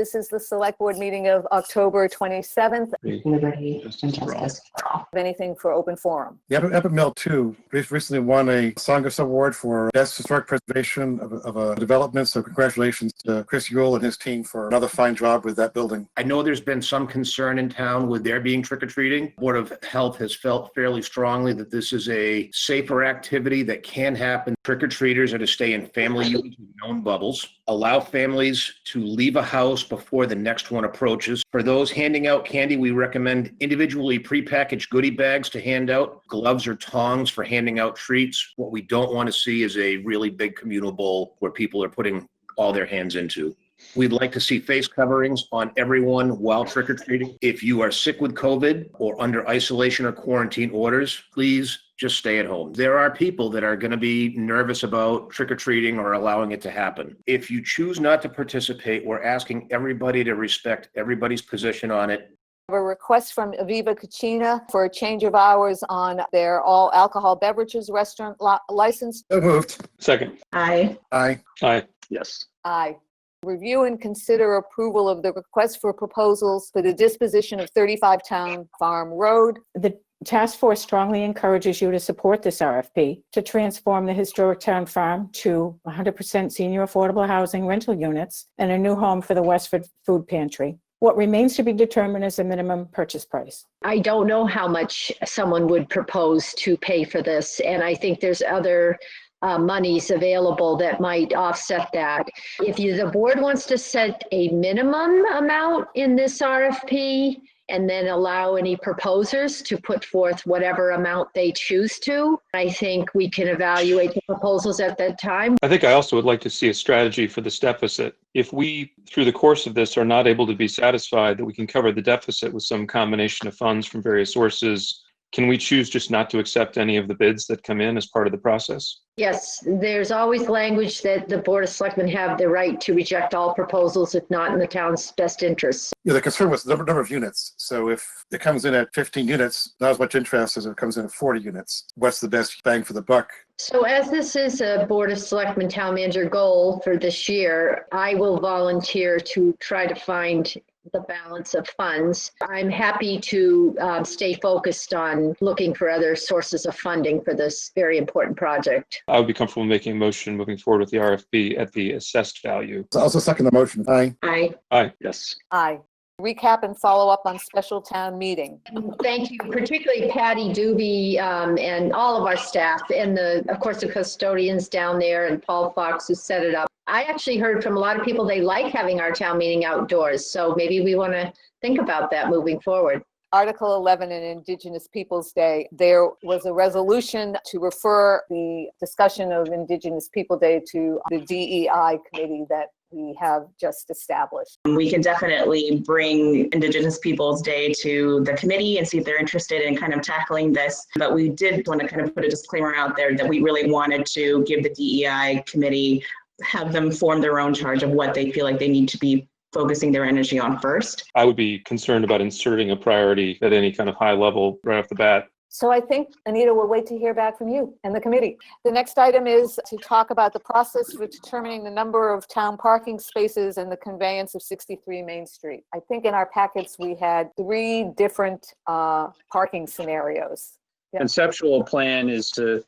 This is the Select Board meeting of October 27th. Liberty and justice for all. Anything for open forum? The Epic Mill 2 recently won a Songus Award for Best Historic Preservation of a development. So congratulations to Chris Yule and his team for another fine job with that building. I know there's been some concern in town with there being trick-or-treating. Board of Health has felt fairly strongly that this is a safer activity that can happen. Trick-or-treaters are to stay in family units with known bubbles. Allow families to leave a house before the next one approaches. For those handing out candy, we recommend individually prepackaged goodie bags to hand out, gloves or tongs for handing out treats. What we don't want to see is a really big communal bowl where people are putting all their hands into. We'd like to see face coverings on everyone while trick-or-treating. If you are sick with COVID or under isolation or quarantine orders, please just stay at home. There are people that are going to be nervous about trick-or-treating or allowing it to happen. If you choose not to participate, we're asking everybody to respect everybody's position on it. A request from Aviva Cucina for a change of hours on their all alcohol beverages restaurant license. So moved. Second. Aye. Aye. Aye. Yes. Aye. Review and consider approval of the request for proposals for the disposition of 35 Town Farm Road. The task force strongly encourages you to support this RFP to transform the historic town farm to 100% senior affordable housing rental units and a new home for the Westford Food Pantry. What remains to be determined is the minimum purchase price. I don't know how much someone would propose to pay for this, and I think there's other monies available that might offset that. If the board wants to set a minimum amount in this RFP and then allow any proposers to put forth whatever amount they choose to, I think we can evaluate the proposals at that time. I think I also would like to see a strategy for this deficit. If we, through the course of this, are not able to be satisfied that we can cover the deficit with some combination of funds from various sources, can we choose just not to accept any of the bids that come in as part of the process? Yes, there's always language that the Board of Selectmen have the right to reject all proposals if not in the town's best interests. Yeah, the concern was the number of units. So if it comes in at 15 units, not as much interest as if it comes in at 40 units. What's the best bang for the buck? So as this is a Board of Selectmen town manager goal for this year, I will volunteer to try to find the balance of funds. I'm happy to stay focused on looking for other sources of funding for this very important project. I would be comfortable making a motion moving forward with the RFP at the assessed value. So also second the motion. Aye. Aye. Aye. Yes. Aye. Recap and follow up on special town meeting. Thank you, particularly Patty Doobie and all of our staff and of course the custodians down there and Paul Fox who set it up. I actually heard from a lot of people they like having our town meeting outdoors, so maybe we want to think about that moving forward. Article 11 in Indigenous Peoples Day, there was a resolution to refer the discussion of Indigenous People Day to the DEI committee that we have just established. We can definitely bring Indigenous Peoples Day to the committee and see if they're interested in kind of tackling this. But we did want to kind of put a disclaimer out there that we really wanted to give the DEI committee, have them form their own charge of what they feel like they need to be focusing their energy on first. I would be concerned about inserting a priority at any kind of high level right off the bat. So I think, Anita, we'll wait to hear back from you and the committee. The next item is to talk about the process for determining the number of town parking spaces and the conveyance of 63 Main Street. I think in our packets, we had 3 different parking scenarios. Yeah. Conceptual plan is to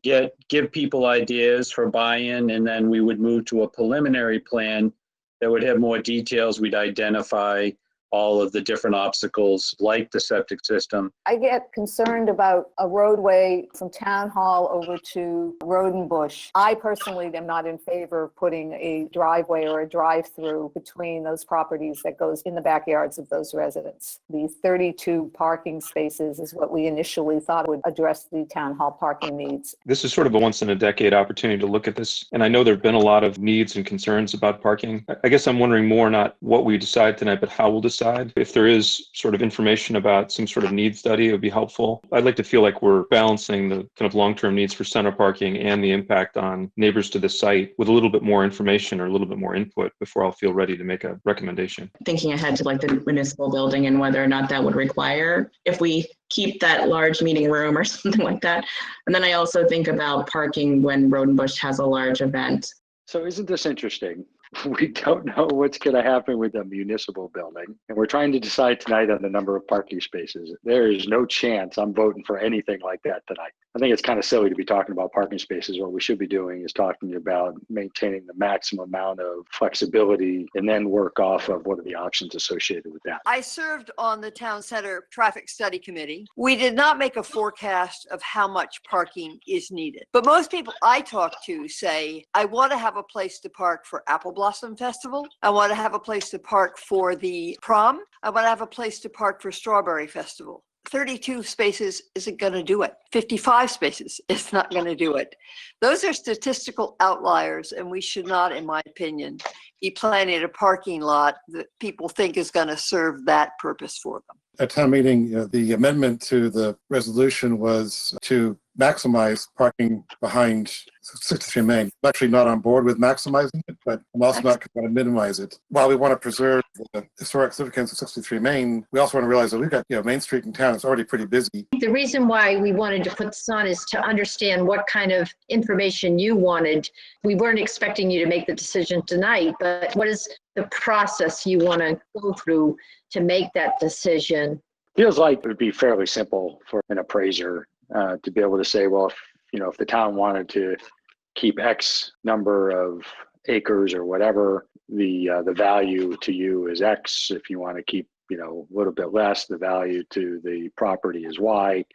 give people ideas for buy-in, and then we would move to a preliminary plan that would have more details. We'd identify all of the different obstacles like the septic system. I get concerned about a roadway from Town Hall over to Rodenbush. I personally am not in favor of putting a driveway or a drive-through between those properties that goes in the backyards of those residents. The 32 parking spaces is what we initially thought would address the Town Hall parking needs. This is sort of a once-in-a-decade opportunity to look at this, and I know there have been a lot of needs and concerns about parking. I guess I'm wondering more not what we decide tonight, but how we'll decide. If there is sort of information about some sort of need study, it would be helpful. I'd like to feel like we're balancing the kind of long-term needs for center parking and the impact on neighbors to the site with a little bit more information or a little bit more input before I'll feel ready to make a recommendation. Thinking ahead to like the municipal building and whether or not that would require, if we keep that large meeting room or something like that. And then I also think about parking when Rodenbush has a large event. So isn't this interesting? we don't know what's going to happen with the municipal building. And we're trying to decide tonight on the number of parking spaces. There is no chance I'm voting for anything like that tonight. I think it's kind of silly to be talking about parking spaces. What we should be doing is talking about maintaining the maximum amount of flexibility and then work off of what are the options associated with that. I served on the Town Center Traffic Study Committee. We did not make a forecast of how much parking is needed. But most people I talk to say, I want to have a place to park for Apple Blossom Festival. I want to have a place to park for the prom. I want to have a place to park for Strawberry Festival. 32 spaces isn't going to do it. 55 spaces is not going to do it. Those are statistical outliers, and we should not, in my opinion, be planning a parking lot that people think is going to serve that purpose for them. At town meeting, the amendment to the resolution was to maximize parking behind 63 Main. I'm actually not on board with maximizing it, but I'm also not going to minimize it. While we want to preserve the historic significance of 63 Main, we also want to realize that we've got, Main Street in town is already pretty busy. The reason why we wanted to put this on is to understand what kind of information you wanted. We weren't expecting you to make the decision tonight, but what is the process you want to go through to make that decision? Feels like it would be fairly simple for an appraiser to be able to say, well, if the town wanted to keep X number of acres or whatever, the value to you is X. If you want to keep, a little bit less, the value to the property is Y.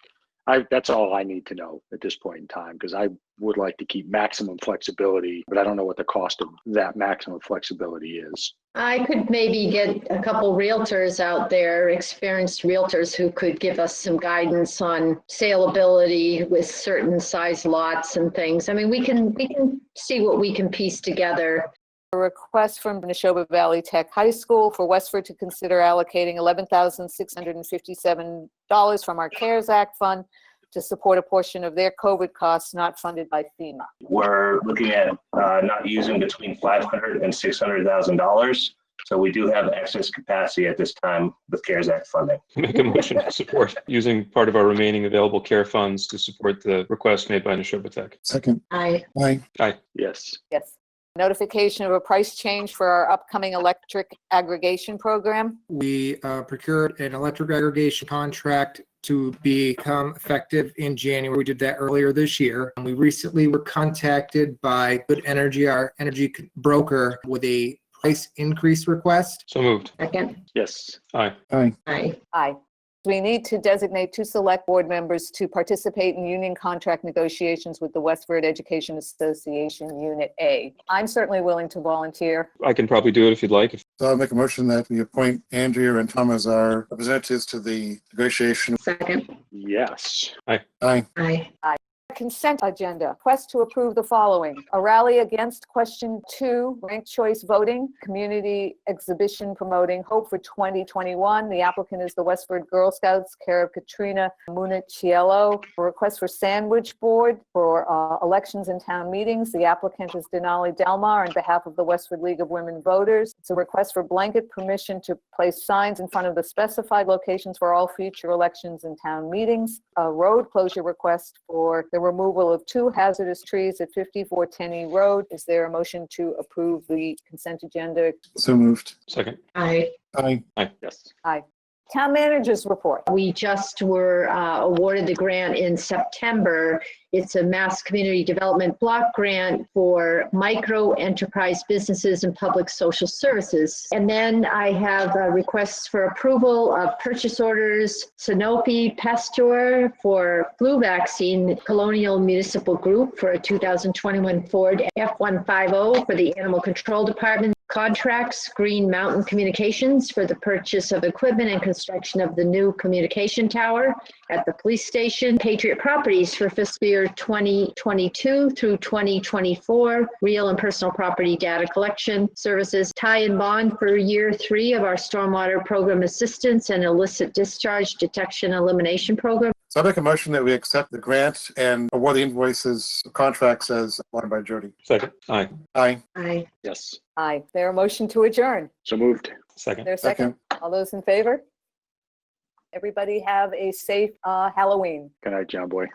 That's all I need to know at this point in time, because I would like to keep maximum flexibility, but I don't know what the cost of that maximum flexibility is. I could maybe get a couple realtors out there, experienced realtors, who could give us some guidance on saleability with certain size lots and things. I mean, we can see what we can piece together. A request from Neshoba Valley Tech High School for Westford to consider allocating $11,657 from our CARES Act fund to support a portion of their COVID costs not funded by FEMA. We're looking at not using between $500,000 and $600,000. So we do have excess capacity at this time with CARES Act funding. Make a motion to support using part of our remaining available care funds to support the request made by Neshoba Tech. Second. Aye. Aye. Aye. Yes. Yes. Notification of a price change for our upcoming electric aggregation program. We procured an electric aggregation contract to become effective in January. We did that earlier this year. And we recently were contacted by Good Energy, our energy broker, with a price increase request. So moved. Second. Yes. Aye. Aye. Aye. Aye. We need to designate 2 select board members to participate in union contract negotiations with the Westford Education Association Unit A. I'm certainly willing to volunteer. I can probably do it if you'd like. So I'll make a motion that we appoint Andrea and Tom as our representatives to the negotiation. Second. Yes. Aye. Aye. Consent agenda. Request to approve the following: a rally against question 2, ranked choice voting, community exhibition promoting Hope for 2021. The applicant is the Westford Girl Scouts, care of Katrina Municiello. A request for sandwich board for elections and town meetings. The applicant is Denali Delmar on behalf of the Westford League of Women Voters. It's a request for blanket permission to place signs in front of the specified locations for all future elections and town meetings. A road closure request for the removal of 2 hazardous trees at 54 Tenney Road. Is there a motion to approve the consent agenda? So moved. Second. Aye. Aye. Yes. Aye. Town managers report. We just were awarded the grant in September. It's a Mass Community Development Block Grant for micro enterprise businesses and public social services. And then I have requests for approval of purchase orders, Sanofi Pasteur for flu vaccine, Colonial Municipal Group for a 2021 Ford F-150 for the Animal Control Department, contracts, Green Mountain Communications for the purchase of equipment and construction of the new communication tower at the police station, Patriot Properties for fiscal year 2022 through 2024, real and personal property data collection services, tie and bond for year 3 of our stormwater program assistance and illicit discharge detection elimination program. So I make a motion that we accept the grant and award the invoices, contracts as outlined by Jody. Second. Aye. Aye. Aye. Yes. Aye. Is there a motion to adjourn? So moved. Is Second. there a second? All those in favor? Everybody have a safe Halloween. Good night, John Boy.